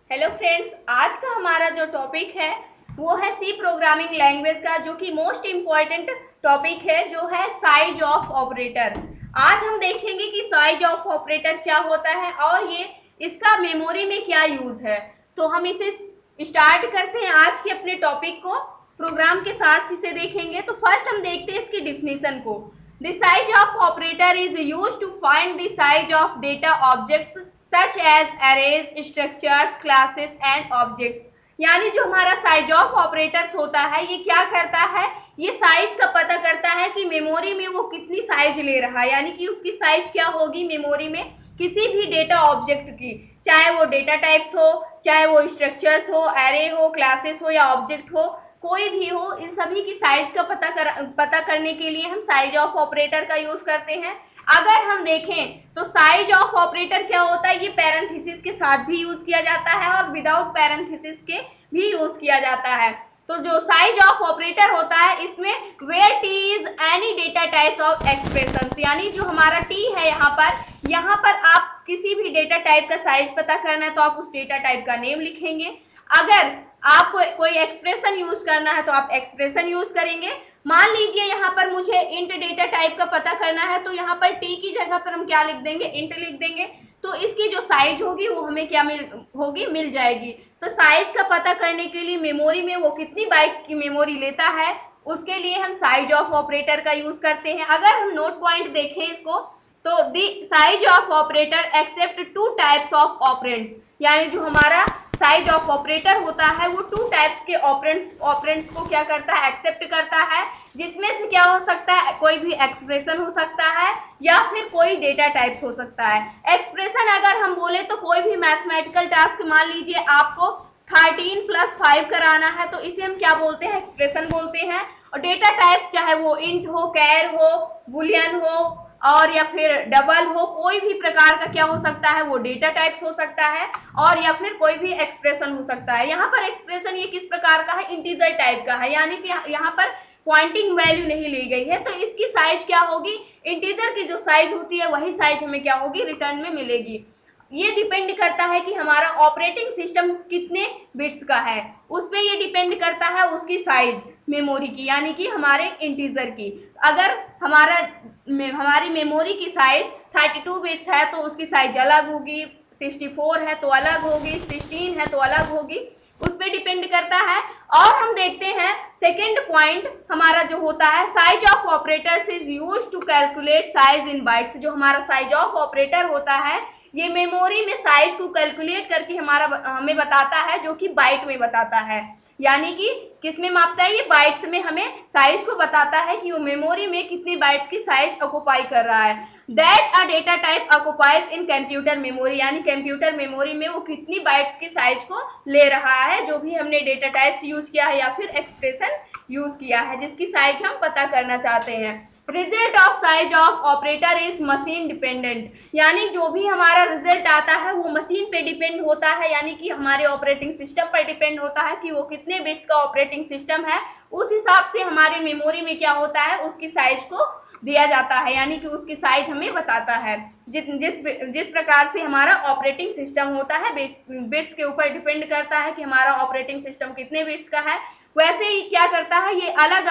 Hello friends, आज का हमारा जो टॉपिक है वो है सी प्रोग्रामिंग लैंग्वेज का, जो कि मोस्ट इम्पॉर्टेंट टॉपिक है, जो है साइज ऑफ ऑपरेटर। आज हम देखेंगे कि साइज ऑफ ऑपरेटर क्या होता है और ये इसका मेमोरी में क्या यूज है। तो हम इसे स्टार्ट करते हैं आज के अपने टॉपिक को, प्रोग्राम के साथ इसे देखेंगे। तो फर्स्ट हम देखते हैं इसकी डिफिनीशन को। The size of operator is use to find the size of data objects such as arrays, structures, classes and objects. यानी जो हमारा साइज ऑफ ऑपरेटर्स होता है ये क्या करता है, ये साइज का पता करता है कि मेमोरी में वो कितनी साइज ले रहा है, यानी कि उसकी साइज क्या होगी मेमोरी में किसी भी डेटा ऑब्जेक्ट की, चाहे वो डेटा टाइप्स हो, चाहे वो स्ट्रक्चर्स हो, एरे हो, क्लासेस हो या ऑब्जेक्ट हो, कोई भी हो, इन सभी की साइज का पता करने के लिए हम साइज ऑफ ऑपरेटर का यूज करते हैं। अगर हम देखें तो साइज ऑफ ऑपरेटर क्या होता है, ये पैरेंथेसिस के साथ भी यूज किया जाता है और विदाउट पैरेंथेसिस के भी यूज किया जाता है। तो जो साइज ऑफ ऑपरेटर होता है इसमें where T is any data types of expressions, यानी जो हमारा टी है यहाँ पर आप किसी भी डेटा टाइप का साइज पता करना है तो आप उस डेटा टाइप का नेम लिखेंगे। अगर आपको कोई एक्सप्रेशन यूज करना है तो आप एक्सप्रेशन यूज करेंगे। मान लीजिए यहाँ पर मुझे इंट डेटा टाइप का पता करना है तो यहाँ पर टी की जगह पर हम क्या लिख देंगे, इंट लिख देंगे। तो इसकी जो साइज होगी वो हमें क्या मिल जाएगी। तो साइज का पता करने के लिए मेमोरी में वो कितनी बाइट की मेमोरी लेता है उसके लिए हम साइज ऑफ ऑपरेटर का यूज करते हैं। अगर हम नोट पॉइंट देखें इसको तो the size of operator accept two types of operands, यानी जो हमारा साइज ऑफ ऑपरेटर होता है वो टू टाइप्स के ऑपरेंड्स को क्या करता है, एक्सेप्ट करता है। जिसमें से क्या हो सकता है, कोई भी एक्सप्रेशन हो सकता है या फिर कोई डेटा टाइप्स हो सकता है। एक्सप्रेशन अगर हम बोले तो कोई भी मैथमेटिकल टास्क, मान लीजिए आपको 13 + 5 कराना है तो इसे हम क्या बोलते हैं, एक्सप्रेशन बोलते हैं। और डेटा टाइप्स चाहे वो इंट हो, कैर हो, बुलियन हो और या फिर डबल हो, कोई भी प्रकार का क्या हो सकता है, वो डेटा टाइप्स हो सकता है और या फिर कोई भी एक्सप्रेशन हो सकता है। यहाँ पर एक्सप्रेशन ये किस प्रकार का है, इंटीजर टाइप का है, यानी कि यहाँ पर पॉइंटिंग वैल्यू नहीं ली गई है तो इसकी साइज क्या होगी, इंटीजर की जो साइज होती है वही साइज हमें क्या होगी, रिटर्न में मिलेगी। ये डिपेंड करता है कि हमारा ऑपरेटिंग सिस्टम कितने बिट्स का है, उस पर ये डिपेंड करता है उसकी साइज मेमोरी की, यानी कि हमारे इंटीजर की। अगर हमारी मेमोरी की साइज 32 बिट्स है तो उसकी साइज अलग होगी, 64 है तो अलग होगी, 16 है तो अलग होगी, उस पर डिपेंड करता है। और हम देखते हैं सेकेंड पॉइंट हमारा जो होता है, size of operators is use to calculate size in bytes. जो हमारा साइज ऑफ ऑपरेटर होता है ये मेमोरी में साइज को कैलकुलेट करके हमें बताता है, जो कि बाइट में बताता है। यानी कि किस में मापता है, ये बाइट्स में हमें साइज को बताता है कि वो मेमोरी में कितनी बाइट्स की साइज ऑक्युपाई कर रहा है। That a data type occupies in computer memory, यानी कंप्यूटर मेमोरी में वो कितनी बाइट्स की साइज को ले रहा है, जो भी हमने डेटा टाइप्स यूज किया है या फिर एक्सप्रेशन यूज किया है जिसकी साइज हम पता करना चाहते हैं। Result of size of operator is machine dependent, यानी जो भी हमारा रिजल्ट आता है वो मशीन पे डिपेंड होता है, यानी कि हमारे ऑपरेटिंग सिस्टम पर डिपेंड होता है कि वो कितने बिट्स का ऑपरेटिंग सिस्टम है, उस हिसाब से हमारे मेमोरी में क्या होता है, उसकी साइज को दिया जाता है, यानी कि उसकी साइज हमें बताता है। जिस प्रकार से हमारा ऑपरेटिंग सिस्टम होता है बिट्स के ऊपर डिपेंड करता है कि हमारा ऑपरेटिंग सिस्टम कितने बिट्स का है, वैसे ही क्या करता है ये अलग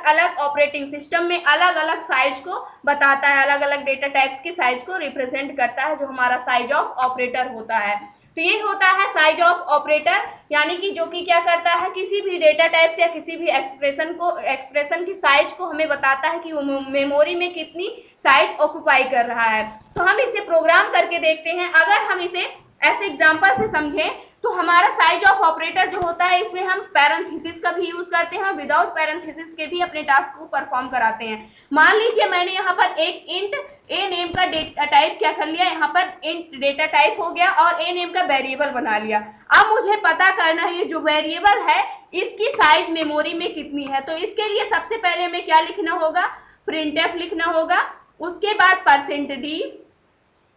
अलग ऑपरेटिंग सिस्टम में अलग अलग साइज को बताता है, अलग अलग डेटा टाइप्स की साइज को रिप्रेजेंट करता है, जो हमारा साइज ऑफ ऑपरेटर होता है। तो ये होता है साइज ऑफ ऑपरेटर, यानी कि जो कि क्या करता है, किसी भी डेटा टाइप्स या किसी भी एक्सप्रेशन की साइज को हमें बताता है कि वो मेमोरी में कितनी साइज ऑक्युपाई कर रहा है। तो हम इसे प्रोग्राम करके देखते हैं। अगर हम इसे ऐसे एग्जांपल से समझें तो हमारा साइज ऑफ ऑपरेटर जो होता है इसमें हम पैरेंथेसिस का भी यूज करते हैं, विदाउट पैरेंथेसिस के भी अपने टास्क को परफॉर्म कराते हैं। मान लीजिए मैंने यहाँ पर एक इंट ए नेम का डेटा टाइप क्या कर लिया, यहाँ पर इंट डेटा टाइप हो गया और ए नेम का वेरिएबल बना लिया। अब मुझे पता करना है ये जो वेरिएबल है इसकी साइज मेमोरी में कितनी है। तो इसके लिए सबसे पहले हमें क्या लिखना होगा, प्रिंटफ लिखना होगा, उसके बाद %d,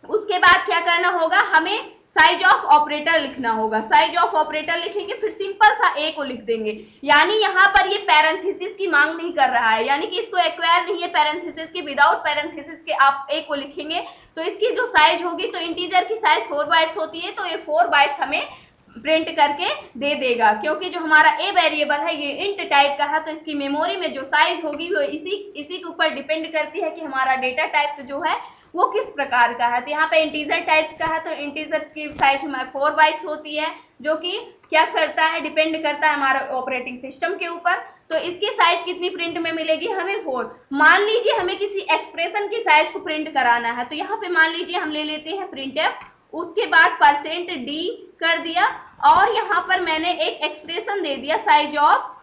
उसके बाद क्या करना होगा, हमें साइज ऑफ ऑपरेटर लिखना होगा। साइज ऑफ ऑपरेटर लिखेंगे फिर सिंपल सा ए को लिख देंगे, यानी यहाँ पर ये पैरेंथेसिस की मांग नहीं कर रहा है, यानी कि इसको एक्वायर नहीं है पैरेंथेसिस की, विदाउट पैरेंथेसिस के आप ए को लिखेंगे तो इसकी जो साइज होगी, तो इंटीजर की साइज 4 बाइट्स होती है तो ये 4 बाइट्स हमें प्रिंट करके दे देगा, क्योंकि जो हमारा ए वेरिएबल है ये इंट टाइप का है, तो इसकी मेमोरी में जो साइज होगी वो इसी के ऊपर डिपेंड करती है कि हमारा डेटा टाइप्स जो है वो किस प्रकार का है। तो यहाँ पे इंटीजर टाइप्स का है, तो इंटीजर की साइज हमारे 4 बाइट्स होती है, जो कि क्या करता है, डिपेंड करता है हमारा ऑपरेटिंग सिस्टम के ऊपर। तो इसकी साइज कितनी प्रिंट में मिलेगी हमें 4। मान लीजिए हमें किसी एक्सप्रेशन की साइज को प्रिंट कराना है, तो यहाँ पे मान लीजिए हम ले लेते हैं प्रिंटफ, उसके बाद %d कर दिया, और यहाँ पर मैंने एक एक्सप्रेशन दे दिया साइज ऑफ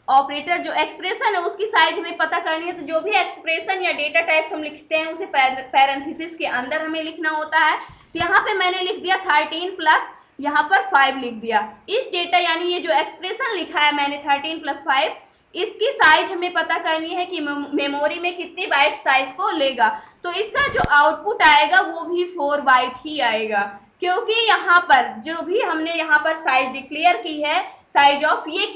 ऑपरेटर। जो एक्सप्रेशन है उसकी साइज हमें पता करनी है, तो जो भी एक्सप्रेशन या डेटा टाइप्स हम लिखते हैं उसे पैरेंथेसिस के अंदर हमें लिखना होता है। तो यहाँ पे मैंने लिख दिया 13 प्लस यहाँ पर 5 लिख दिया। इस डेटा यानी ये जो एक्सप्रेशन लिखा है मैंने 13 प्लस 5, इसकी साइज हमें पता करनी है कि मेमोरी में कितनी बाइट साइज को लेगा। तो इसका जो आउटपुट आएगा वो भी 4 बाइट ही आएगा, क्योंकि यहाँ पर जो भी हमने यहाँ पर साइज डिक्लेयर की है साइज ऑफ, ये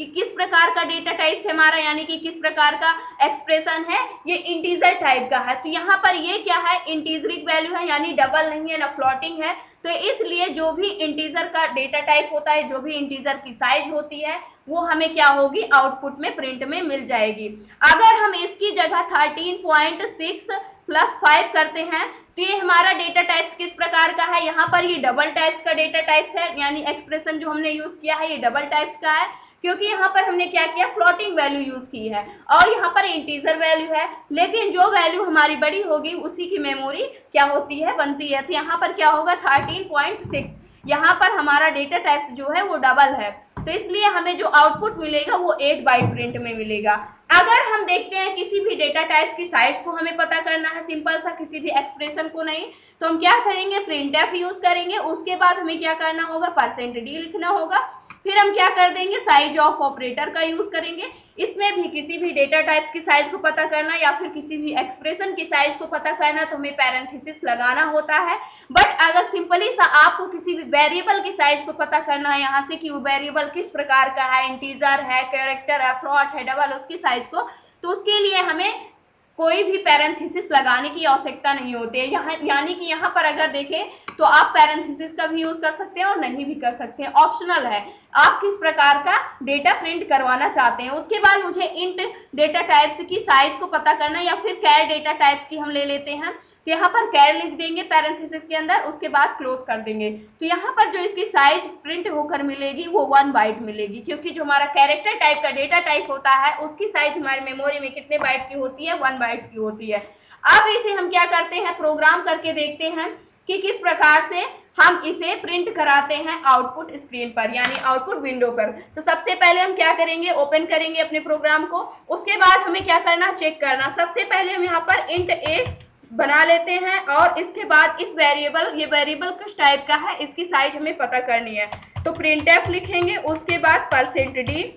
किस प्रकार का डेटा टाइप है हमारा, यानी कि किस प्रकार का एक्सप्रेशन है, ये इंटीजर टाइप का है। तो यहाँ पर ये क्या है, इंटीजरिक वैल्यू है, यानी डबल नहीं है ना फ्लोटिंग है। तो इसलिए जो भी इंटीजर का डेटा टाइप होता है, जो भी इंटीजर की साइज होती है, वो हमें क्या होगी, आउटपुट में प्रिंट में मिल जाएगी। अगर हम इसकी जगह 13.6 प्लस 5 करते हैं, तो ये हमारा डेटा टाइप्स किस प्रकार का है, यहाँ पर ये डबल टाइप्स का डेटा टाइप्स है, यानी एक्सप्रेशन जो हमने यूज किया है ये डबल टाइप्स का है, क्योंकि यहाँ पर हमने क्या किया, फ्लोटिंग वैल्यू यूज की है, और यहाँ पर इंटीजर वैल्यू है। लेकिन जो वैल्यू हमारी बड़ी होगी उसी की मेमोरी क्या होती है, बनती है। तो यहाँ पर क्या होगा 13.6, यहाँ पर हमारा डेटा टाइप्स जो है वो डबल है, तो इसलिए हमें जो आउटपुट मिलेगा वो 8 बाइट प्रिंट में मिलेगा। अगर हम देखते हैं किसी भी डेटा टाइप्स की साइज को हमें पता करना है, सिंपल सा, किसी भी एक्सप्रेशन को नहीं, तो हम क्या करेंगे, प्रिंटफ यूज करेंगे। उसके बाद हमें क्या करना होगा, %d लिखना होगा। फिर हम क्या कर देंगे, साइज ऑफ ऑपरेटर का यूज करेंगे। इसमें भी किसी भी डेटा टाइप्स की साइज को पता करना या फिर किसी भी एक्सप्रेशन की साइज को पता करना, तो हमें पैरेंथेसिस लगाना होता है। बट अगर सिंपली सा आपको किसी भी वेरिएबल की साइज को पता करना है यहाँ से कि वो वेरिएबल किस प्रकार का है, इंटीजर है, कैरेक्टर है, फ्लोट है, डबल, उसकी साइज को, तो उसके लिए हमें कोई भी पैरेंथेसिस लगाने की आवश्यकता नहीं होती है। यहाँ यानी कि यहाँ पर अगर देखें तो आप पैरेंथेसिस का भी यूज कर सकते हैं और नहीं भी कर सकते हैं, ऑप्शनल है, आप किस प्रकार का डेटा प्रिंट करवाना चाहते हैं। उसके बाद मुझे इंट डेटा टाइप्स की साइज को पता करना, या फिर कैर डेटा टाइप्स की हम ले लेते हैं, तो यहाँ पर कैर लिख देंगे पैरेंथेसिस के अंदर, उसके बाद क्लोज कर देंगे। तो यहाँ पर जो इसकी साइज प्रिंट होकर मिलेगी वो 1 बाइट मिलेगी, क्योंकि जो हमारा कैरेक्टर टाइप का डेटा टाइप होता है उसकी साइज हमारी मेमोरी में कितने बाइट की होती है, 1 बाइट्स की होती है। अब इसे हम क्या करते हैं, प्रोग्राम करके देखते हैं कि किस प्रकार से हम इसे प्रिंट कराते हैं आउटपुट स्क्रीन पर, यानी आउटपुट विंडो पर। तो सबसे पहले हम क्या करेंगे, ओपन करेंगे अपने प्रोग्राम को। उसके बाद हमें क्या करना, चेक करना। सबसे पहले हम यहाँ पर इंट a बना लेते हैं, और इसके बाद इस वेरिएबल, ये वेरिएबल किस टाइप का है, इसकी साइज हमें पता करनी है। तो प्रिंटफ लिखेंगे, उसके बाद %d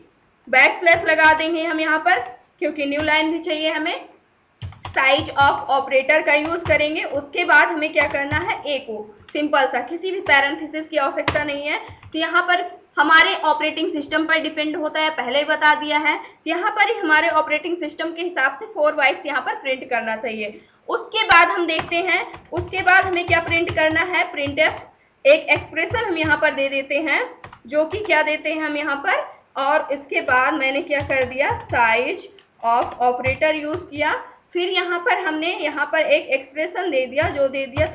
बैकस्लैश लगा देंगे हम यहाँ पर, क्योंकि न्यू लाइन भी चाहिए हमें। साइज ऑफ ऑपरेटर का यूज करेंगे। उसके बाद हमें क्या करना है, ए को सिंपल सा, किसी भी पैरेंथेसिस की आवश्यकता नहीं है। तो यहाँ पर हमारे ऑपरेटिंग सिस्टम पर डिपेंड होता है, पहले ही बता दिया है। तो यहाँ पर ही हमारे ऑपरेटिंग सिस्टम के हिसाब से 4 बाइट्स यहाँ पर प्रिंट करना चाहिए। उसके बाद हम देखते हैं, उसके बाद हमें क्या प्रिंट करना है, प्रिंटफ एक एक्सप्रेशन हम यहाँ पर दे देते हैं, जो कि क्या देते हैं हम यहाँ पर, और इसके बाद मैंने क्या कर दिया, साइज ऑफ ऑपरेटर यूज किया। फिर यहाँ पर हमने यहाँ पर एक एक्सप्रेशन दे दिया, जो दे दिया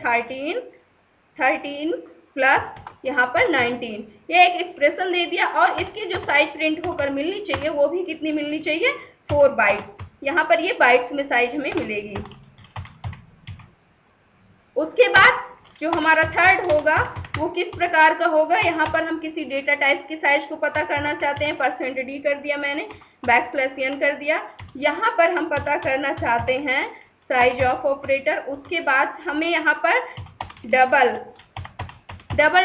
13 प्लस यहाँ पर 19, ये एक एक्सप्रेशन दे दिया। और इसकी जो साइज प्रिंट होकर मिलनी चाहिए वो भी कितनी मिलनी चाहिए, 4 बाइट्स। यहाँ पर ये बाइट्स में साइज हमें मिलेगी। उसके बाद जो हमारा थर्ड होगा वो किस प्रकार का होगा, यहाँ पर हम किसी डेटा टाइप्स की साइज को पता करना चाहते हैं, %d कर दिया मैंने, बैकस्लैश n कर दिया। यहाँ पर हम पता करना चाहते हैं साइज ऑफ ऑपरेटर। उसके बाद हमें यहाँ पर डबल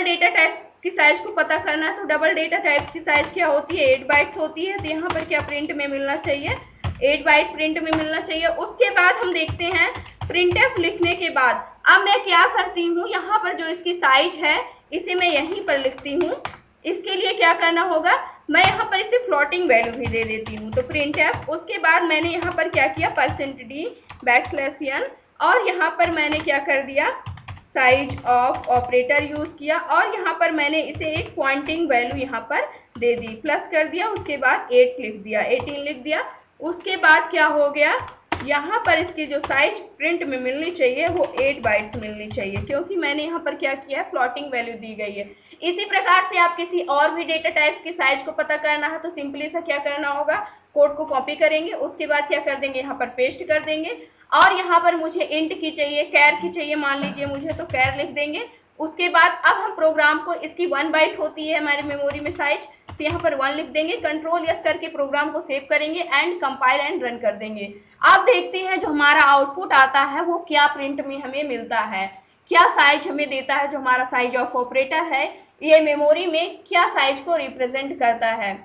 डेटा टाइप्स की साइज को पता करना है। तो डबल डेटा टाइप्स की साइज क्या होती है, 8 बाइट्स होती है। तो यहाँ पर क्या प्रिंट में मिलना चाहिए, 8 बाइट प्रिंट में मिलना चाहिए। उसके बाद हम देखते हैं प्रिंटफ लिखने के बाद अब मैं क्या करती हूँ, यहाँ पर जो इसकी साइज है इसे मैं यहीं पर लिखती हूँ। इसके लिए क्या करना होगा, मैं यहाँ पर इसे फ्लोटिंग वैल्यू भी दे देती हूँ। तो प्रिंटफ, उसके बाद मैंने यहाँ पर क्या किया, %d बैकस्लैश n, और यहाँ पर मैंने क्या कर दिया, साइज ऑफ ऑपरेटर यूज किया और यहाँ पर मैंने इसे एक पॉइंटिंग वैल्यू यहाँ पर दे दी, प्लस कर दिया, उसके बाद 8 लिख दिया, 18 लिख दिया। उसके बाद क्या हो गया, यहाँ पर इसकी जो साइज प्रिंट में मिलनी चाहिए वो 8 बाइट्स मिलनी चाहिए, क्योंकि मैंने यहाँ पर क्या किया है, फ्लोटिंग वैल्यू दी गई है। इसी प्रकार से आप किसी और भी डेटा टाइप्स की साइज को पता करना है तो सिंपली सा क्या करना होगा, कोड को कॉपी करेंगे, उसके बाद क्या कर देंगे, यहाँ पर पेस्ट कर देंगे और यहाँ पर मुझे इंट की चाहिए, कैर की चाहिए मान लीजिए मुझे, तो कैर लिख देंगे। उसके बाद अब हम प्रोग्राम को, इसकी 1 बाइट होती है हमारी मेमोरी में साइज, तो यहाँ पर 1 लिख देंगे, कंट्रोल यस करके प्रोग्राम को सेव करेंगे एंड कंपाइल एंड रन कर देंगे। अब देखते हैं जो हमारा आउटपुट आता है वो क्या प्रिंट में हमें मिलता है, क्या साइज हमें देता है, जो हमारा साइज ऑफ ऑपरेटर है ये मेमोरी में क्या साइज को रिप्रेजेंट करता है।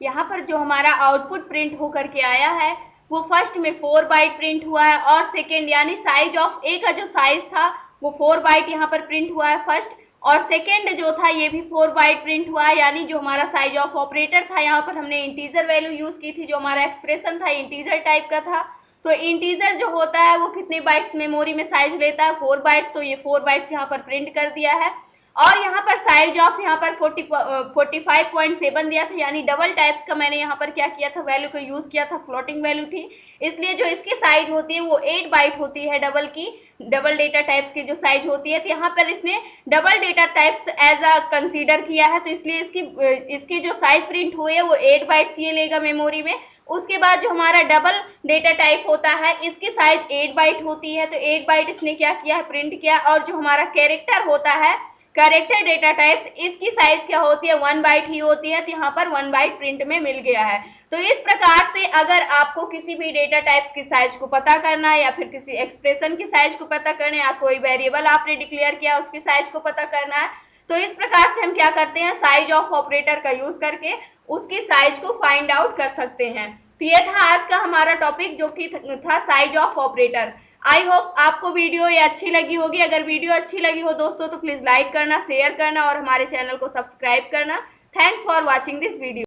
यहाँ पर जो हमारा आउटपुट प्रिंट होकर के आया है वो फर्स्ट में 4 बाइट प्रिंट हुआ है और सेकेंड यानी साइज ऑफ ए का जो साइज था वो 4 बाइट यहाँ पर प्रिंट हुआ है फर्स्ट, और सेकेंड जो था ये भी 4 बाइट प्रिंट हुआ है, यानी जो हमारा साइज ऑफ ऑपरेटर था यहाँ पर हमने इंटीजर वैल्यू यूज की थी, जो हमारा एक्सप्रेशन था इंटीजर टाइप का था। तो इंटीजर जो होता है वो कितने बाइट्स मेमोरी में साइज लेता है, 4 बाइट्स, तो ये 4 बाइट्स यहाँ पर प्रिंट कर दिया है। और यहाँ पर साइज ऑफ यहाँ पर 45.7 दिया था, यानी डबल टाइप्स का मैंने यहाँ पर क्या किया था, वैल्यू को यूज किया था, फ्लोटिंग वैल्यू थी, इसलिए जो इसकी साइज होती है वो 8 बाइट होती है डबल की, डबल डेटा टाइप्स की जो साइज होती है। तो यहाँ पर इसने double data types as a consider किया है, तो इसलिए इसकी जो साइज प्रिंट हुई है वो 8 बाइट्स ये लेगा मेमोरी में। उसके बाद जो हमारा डबल डेटा टाइप होता है इसकी साइज 8 बाइट होती है, तो 8 बाइट इसने क्या किया है, प्रिंट किया। और जो हमारा कैरेक्टर होता है, कैरेक्टर डेटा टाइप्स, इसकी साइज क्या होती है, 1 बाइट ही होती है, तो यहाँ पर 1 बाइट प्रिंट में मिल गया है। तो इस प्रकार से अगर आपको किसी भी डेटा टाइप्स की साइज को पता करना है या फिर किसी एक्सप्रेशन की साइज को पता करना है या कोई वेरिएबल आपने डिक्लेयर किया उसकी साइज को पता करना है, तो इस प्रकार से हम क्या करते हैं, साइज ऑफ ऑपरेटर का यूज करके उसकी साइज को फाइंड आउट कर सकते हैं। तो ये था आज का हमारा टॉपिक जो कि था size of operator. I hope आपको वीडियो ये अच्छी लगी होगी। अगर वीडियो अच्छी लगी हो दोस्तों तो प्लीज लाइक करना, शेयर करना और हमारे चैनल को सब्सक्राइब करना। Thanks for watching this video.